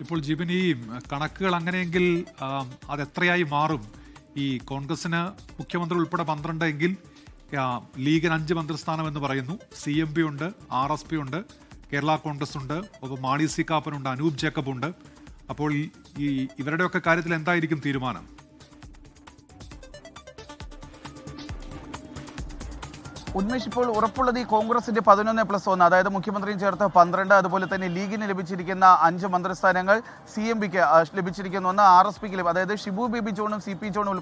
ഇപ്പോൾ ജീവൻ ഈ കണക്കുകൾ അങ്ങനെയെങ്കിൽ അതെത്രയായി മാറും? ഈ കോൺഗ്രസിന് മുഖ്യമന്ത്രി ഉൾപ്പെടെ 12 എങ്കിൽ ലീഗിന് 5 മന്ത്രിസ്ഥാനം എന്ന് പറയുന്നു. CMP ഉണ്ട്, RSP ഉണ്ട്, കേരള കോൺഗ്രസ് ഉണ്ട്, ഒപ്പം മാണി സി കാപ്പനുണ്ട്, അനൂപ് ജേക്കബ് ഉണ്ട്. അപ്പോൾ ഈ ഇവരുടെയൊക്കെ കാര്യത്തിൽ എന്തായിരിക്കും തീരുമാനം? ഉന്മേഷ്, ഇപ്പോൾ ഉറപ്പുള്ളത് ഈ കോൺഗ്രസിന്റെ 11+1, അതായത് മുഖ്യമന്ത്രിയും ചേർത്ത് 12, അതുപോലെ തന്നെ ലീഗിന് ലഭിച്ചിരിക്കുന്ന 5 മന്ത്രിസ്ഥാനങ്ങൾ CMPക്ക് ലഭിച്ചിരിക്കുന്ന 1, RSPക്ക് അതായത് ഷിബു ബേബി ജോണും CP ജോണും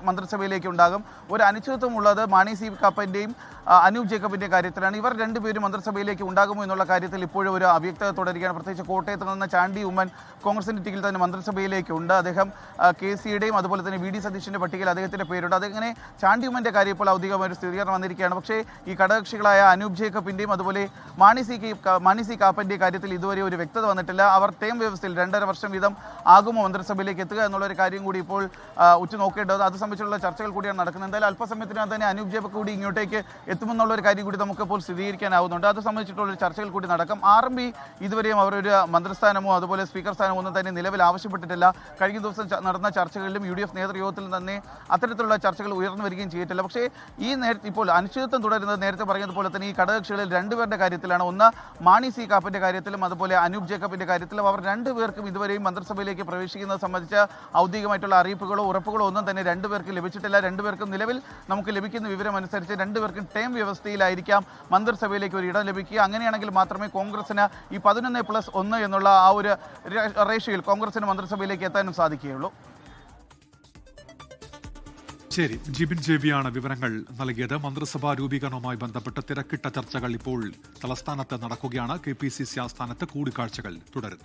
മന്ത്രിസഭയിലേക്ക് ഉണ്ടാകും. ഒരു അനിശ്ചിതത്വമുള്ളത് മാണി സി കാപ്പന്റെയും അനൂപ് ജേക്കബിന്റെ കാര്യത്തിലാണ്. ഇവർ രണ്ടുപേരും മന്ത്രിസഭയിലേക്ക് ഉണ്ടാകുമോ എന്നുള്ള കാര്യത്തിൽ ഇപ്പോഴും ഒരു അവ്യക്തത തുടരുകയാണ്. പ്രത്യേകിച്ച് കോട്ടയത്ത് നിന്ന് ചാണ്ടി ഉമ്മൻ കോൺഗ്രസിന്റെ ടിക്കറ്റിൽ തന്നെ മന്ത്രിസഭയിലേക്ക് ഉണ്ട്. അദ്ദേഹം KCയുടെയും അതുപോലെ തന്നെ VD സതീഷിന്റെ പട്ടികയിൽ അദ്ദേഹത്തിന്റെ പേരുണ്ട്. അതങ്ങനെ ചാണ്ടി ഉമ്മന്റെ കാര്യം ഇപ്പോൾ ഔദ്യോഗികമായ ഒരു സ്ഥിരീകരണം വന്നിരിക്കുകയാണ്. പക്ഷേ ഈ ഘടകകക്ഷികളായ അനൂപ് ജേക്കബിന്റെയും അതുപോലെ മാണി സി കാപ്പന്റെയും കാര്യത്തിൽ ഇതുവരെ ഒരു വ്യക്തത വന്നിട്ടില്ല. അവർ ടേം വ്യവസ്ഥയിൽ 2.5 വർഷം വീതം ആകുമോ മന്ത്രിസഭയിലേക്ക് എത്തുക എന്നുള്ളൊരു കാര്യം കൂടി ഇപ്പോൾ ഉറ്റുനോക്കേണ്ടത്. അത് സംബന്ധിച്ചുള്ള ചർച്ചകൾ കൂടിയാണ് നടക്കുന്നത്. എന്തായാലും അല്പസമയത്തിനകം തന്നെ അനൂപ് ജേക്കബ് കൂടി ഇങ്ങോട്ടേക്ക് എത്തുമെന്നുള്ളൊരു കാര്യം കൂടി നമുക്കിപ്പോൾ സ്ഥിരീകരിക്കാനാവുന്നുണ്ട്. അത് സംബന്ധിച്ചിട്ടുള്ളൊരു ചർച്ചകൾ കൂടി നടക്കും. RMP ഇതുവരെയും അവരൊരു മന്ത്രിസ്ഥാനമോ അതുപോലെ സ്പീക്കർ സ്ഥാനമോ ഒന്നും തന്നെ നിലവിൽ ആവശ്യപ്പെട്ടിട്ടില്ല. കഴിഞ്ഞ ദിവസം നടന്ന ചർച്ചകളിലും UDF നേതൃയോഗത്തിൽ തന്നെ അത്തരത്തിലുള്ള ചർച്ചകൾ ഉയർന്നു വരികയും ചെയ്തിട്ടില്ല. പക്ഷേ ഈ ഇപ്പോൾ അനിശ്ചിതത്വം തുടരുന്നത് നേരത്തെ പറഞ്ഞതുപോലെ തന്നെ ഈ ഘടകകക്ഷികളിൽ 2 പേരുടെ കാര്യത്തിലാണ്. ഒന്ന് മാണി സി കാപ്പന്റെ കാര്യത്തിലും അതുപോലെ അനൂപ് ജേക്കബിന്റെ കാര്യത്തിലും. അവർ 2 പേർക്കും ഇതുവരെയും മന്ത്രിസഭയിലേക്ക് പ്രവേശിക്കുന്നത് സംബന്ധിച്ച ഔദ്യോഗികമായിട്ടുള്ള അറിയിപ്പുകളോ ഉറപ്പുകളോ ഒന്നും തന്നെ 2 പേർക്ക് ലഭിച്ചിട്ടില്ല. 2 പേർക്കും നിലവിൽ നമുക്ക് ലഭിക്കുന്ന വിവരം അനുസരിച്ച് 2 പേർക്കും ടേം വ്യവസ്ഥയിലായിരിക്കാം മന്ത്രിസഭയിലേക്ക് ഒരു ഇടം ലഭിക്കുക. അങ്ങനെയാണെങ്കിൽ മാത്രമേ കോൺഗ്രസിന് ഈ 11+1 എന്നുള്ള ആ ഒരു റേഷ്യോയിൽ കോൺഗ്രസിന് മന്ത്രിസഭയിലേക്ക് എത്താനും സാധിക്കുകയുള്ളൂ. ശരി, ജിബിൻ ജെബിയാണ് വിവരങ്ങൾ നൽകിയത്. മന്ത്രിസഭാ രൂപീകരണവുമായി ബന്ധപ്പെട്ട് തിരക്കിട്ട ചർച്ചകൾ ഇപ്പോൾ തലസ്ഥാനത്ത് നടക്കുകയാണ്. KPCC ആസ്ഥാനത്ത് കൂടിക്കാഴ്ചകൾ തുടരുന്നു.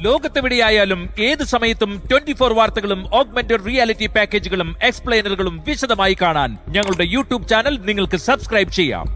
ലോകത്തെവിടെയായാലും ഏത് സമയത്തും 24 വാർത്തകളും ഓഗ്മെന്റഡ് റിയാലിറ്റി പാക്കേജുകളും എക്സ്പ്ലെയിനറുകളും വിശദമായി കാണാൻ ഞങ്ങളുടെ YouTube ചാനൽ നിങ്ങൾക്ക് സബ്സ്ക്രൈബ് ചെയ്യാം.